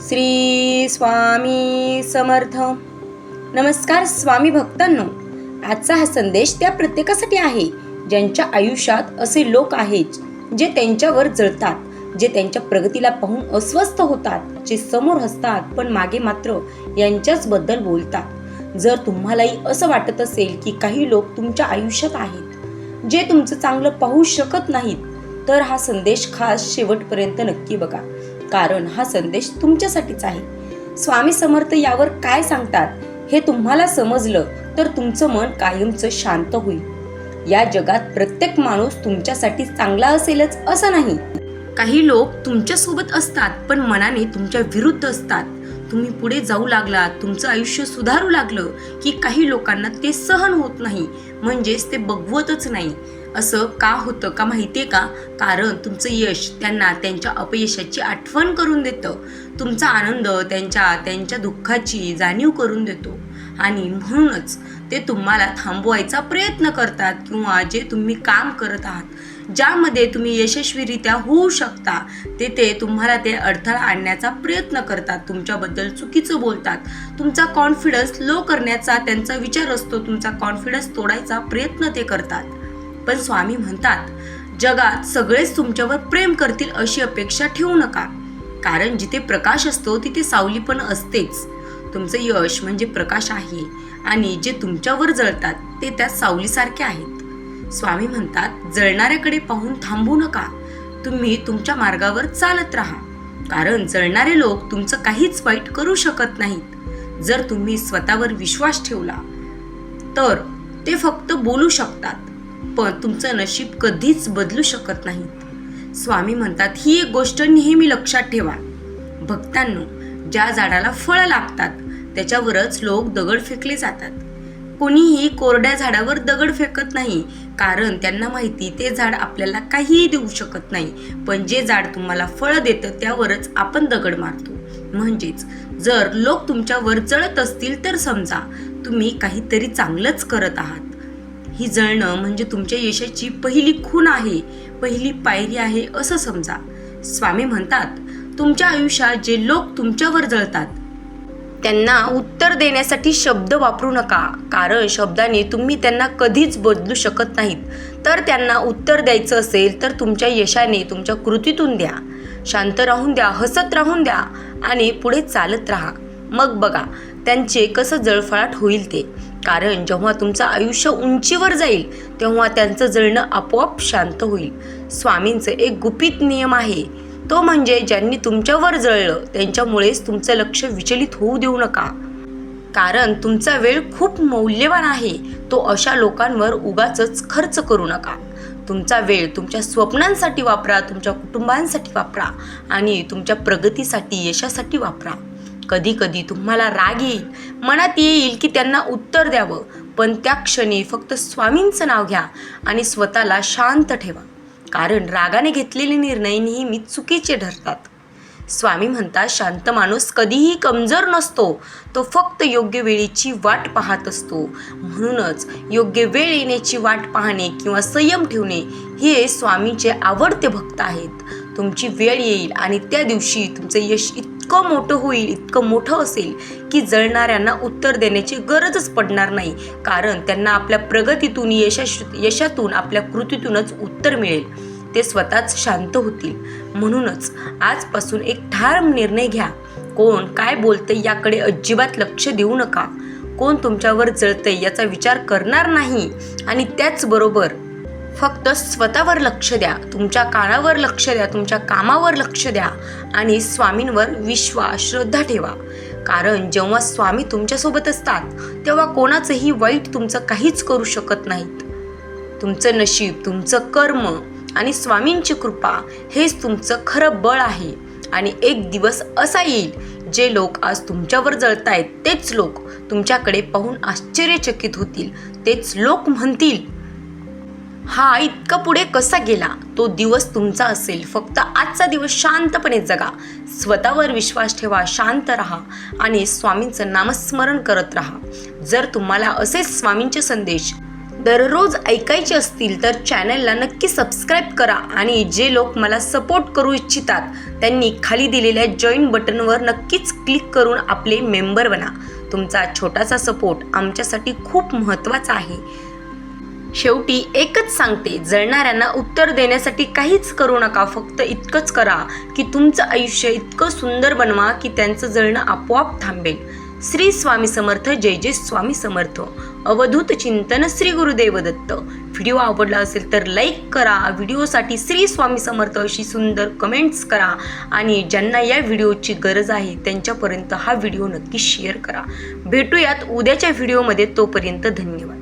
श्री स्वामी समर्थ. नमस्कार स्वामी भक्तांनो, आजचा हा संदेश त्या प्रत्येकासाठी आहे ज्यांच्या आयुष्यात असे लोक आहेत जे त्यांच्यावर जळतात, जे त्यांच्या प्रगतीला पाहून अस्वस्थ होतात, जे समोर हसतात पण मागे मात्र यांच्याच बद्दल बोलतात. जर तुम्हालाही असं वाटत असेल की काही लोक तुमच्या आयुष्यात आहेत जे तुमचं चांगलं पाहू शकत नाहीत, तर हा संदेश खास शेवटपर्यंत नक्की बघा, कारण हा संदेश तुमच्यासाठीच आहे. स्वामी समर्थ यावर काय सांगतात हे तुम्हाला समजलं तर तुमचं मन कायमचं शांत होईल. या जगात प्रत्येक माणूस तुमच्यासाठी चांगला असेलच असं नाही. काही लोक तुमच्या सोबत असतात पण मनाने तुमच्या विरुद्ध असतात. तुम्ही पुढे जाऊ लागलात, तुमचं आयुष्य सुधारू लागलं की काही लोकांना ते सहन होत नाही, म्हणजेच ते बघवतच नाही. असं का होतं का माहितीये का? कारण तुमचं यश त्यांना त्यांच्या अपयशाची आठवण करून देतं. तुमचा आनंद त्यांच्या दुःखाची जाणीव करून देतो आणि म्हणूनच ते तुम्हाला थांबवायचा प्रयत्न करतात, किंवा जे तुम्ही काम करत आहात ज्यामध्ये तुम्ही यशस्वीरित्या होऊ शकता ते तुम्हाला ते अडथळा आणण्याचा प्रयत्न करतात. तुमच्याबद्दल चुकीचं बोलतात. तुमचा कॉन्फिडन्स लो करण्याचा त्यांचा विचार असतो. तुमचा कॉन्फिडन्स तोडायचा प्रयत्न ते करतात. पण स्वामी म्हणतात, जगात सगळेच तुमच्यावर प्रेम करतील अशी अपेक्षा ठेवू नका, कारण जिथे प्रकाश असतो तिथे सावली पण असतेच. तुमचं यश म्हणजे प्रकाश आहे आणि जे तुमच्यावर जळतात ते त्या सावलीसारखे आहेत. स्वामी म्हणतात, जळणाऱ्याकडे पाहून थांबू नका, तुम्ही तुमच्या मार्गावर चालत राहा, कारण जळणारे लोक तुमचं काहीच वाईट करू शकत नाहीत. जर तुम्ही स्वतःवर विश्वास ठेवला तर ते फक्त बोलू शकतात, पण तुमचं नशीब कधीच बदलू शकत नाहीत. स्वामी म्हणतात, ही एक गोष्ट नेहमी लक्षात ठेवा भक्तांनो, ज्या झाडाला फळं लागतात त्याच्यावरच लोक दगड फेकले जातात. कोणीही कोरड्या झाडावर दगड फेकत नाही, कारण त्यांना माहिती ते झाड आपल्याला काहीही देऊ शकत नाही. पण जे झाड तुम्हाला फळं देतं त्यावरच आपण दगड मारतो. म्हणजेच जर लोक तुमच्यावर जळत असतील तर समजा तुम्ही काहीतरी चांगलंच करत आहात. ही जळणं म्हणजे तुमच्या यशाची पहिली खूण आहे, पहिली पायरी आहे असं समजा. स्वामी म्हणतात, तुमच्या आयुष्यात जे लोक तुमच्यावर जळतात त्यांना उत्तर देण्यासाठी शब्द वापरू नका, कारण शब्दाने तुम्ही त्यांना कधीच बदलू शकत नाहीत. तर त्यांना उत्तर द्यायचं असेल तर तुमच्या यशाने, तुमच्या कृतीतून द्या. शांत राहून द्या, हसत राहून द्या आणि पुढे चालत राहा. मग बघा त्यांचे कसं जळफळाट होईल ते. कारण जेव्हा तुमचं आयुष्य उंचीवर जाईल तेव्हा त्यांचं जळणं आपोआप शांत होईल. स्वामींचं एक गुपित नियम आहे, तो म्हणजे ज्यांनी तुमच्यावर जळलं त्यांच्यामुळेच तुमचं लक्ष विचलित होऊ देऊ नका, कारण तुमचा वेळ खूप मौल्यवान आहे. तो अशा लोकांवर उगाचच खर्च करू नका. तुमचा वेळ तुमच्या स्वप्नांसाठी वापरा, तुमच्या कुटुंबांसाठी वापरा आणि तुमच्या प्रगतीसाठी, यशासाठी वापरा. कधी कधी तुम्हाला राग येईल, मनात येईल की त्यांना उत्तर द्यावं, पण त्या क्षणी फक्त स्वामींचं नाव घ्या आणि स्वतःला शांत ठेवा, कारण रागाने घेतलेले निर्णय नेहमी चुकीचे ठरतात. स्वामी म्हणतात, शांत माणूस कधीही कमजोर नसतो, तो फक्त योग्य वेळेची वाट पाहत असतो. म्हणूनच योग्य वेळ येण्याची वाट पाहणे किंवा संयम ठेवणे हे स्वामींचे आवडते भक्त आहेत. तुमची वेळ येईल आणि त्या दिवशी तुमचं यश इतकं मोठं होईल, इतकं मोठं असेल की जळणाऱ्यांना उत्तर देण्याची गरजच पडणार नाही, कारण त्यांना आपल्या प्रगतीतून, यशातून, आपल्या कृतीतूनच उत्तर मिळेल. ते स्वतःच शांत होतील. म्हणूनच आजपासून एक ठाम निर्णय घ्या. कोण काय बोलतंय याकडे अजिबात लक्ष देऊ नका. कोण तुमच्यावर जळतंय याचा विचार करणार नाही आणि त्याचबरोबर फक्त स्वतःवर लक्ष द्या. तुमच्या कानावर लक्ष द्या, तुमच्या कामावर लक्ष द्या आणि स्वामींवर विश्वास, श्रद्धा ठेवा. कारण जेव्हा स्वामी तुमच्यासोबत असतात तेव्हा कोणाचंही वाईट तुमचं काहीच करू शकत नाहीत. तुमचं नशीब, तुमचं कर्म आणि स्वामींची कृपा हेच तुमचं खरं बळ आहे. आणि एक दिवस असा येईल जे लोक आज तुमच्यावर जळतायत तेच लोक तुमच्याकडे पाहून आश्चर्यचकित होतील. तेच लोक म्हणतील, हा इतका पुढे कसा गेला? तो दिवस तुमचा असेल. फक्त आजचा दिवस शांतपणे जगा, स्वतःवर विश्वास ठेवा, शांत राहा आणि स्वामींचं नामस्मरण करत राहा. जर तुम्हाला असेच स्वामींचे संदेश दररोज ऐकायचे असतील तर चॅनलला नक्की सबस्क्राईब करा आणि जे लोक मला सपोर्ट करू इच्छितात त्यांनी खाली दिलेल्या जॉईन बटनवर नक्कीच क्लिक करून आपले मेंबर बना. तुमचा छोटासा सपोर्ट आमच्यासाठी खूप महत्त्वाचा आहे. शेवटी एकच सांगते, जळणाऱ्यांना उत्तर देण्यासाठी काहीच करू नका. फक्त इतकंच करा की तुमचं आयुष्य इतकं सुंदर बनवा की त्यांचं जळणं आपोआप थांबेल. श्री स्वामी समर्थ. जय जय स्वामी समर्थ. अवधूत चिंतन श्री गुरुदेव दत्त. व्हिडिओ आवडला असेल तर लाईक करा. व्हिडिओसाठी श्री स्वामी समर्थ अशी सुंदर कमेंट्स करा आणि ज्यांना या व्हिडिओची गरज आहे त्यांच्यापर्यंत हा व्हिडिओ नक्की शेअर करा. भेटूयात उद्याच्या व्हिडिओमध्ये. तोपर्यंत धन्यवाद.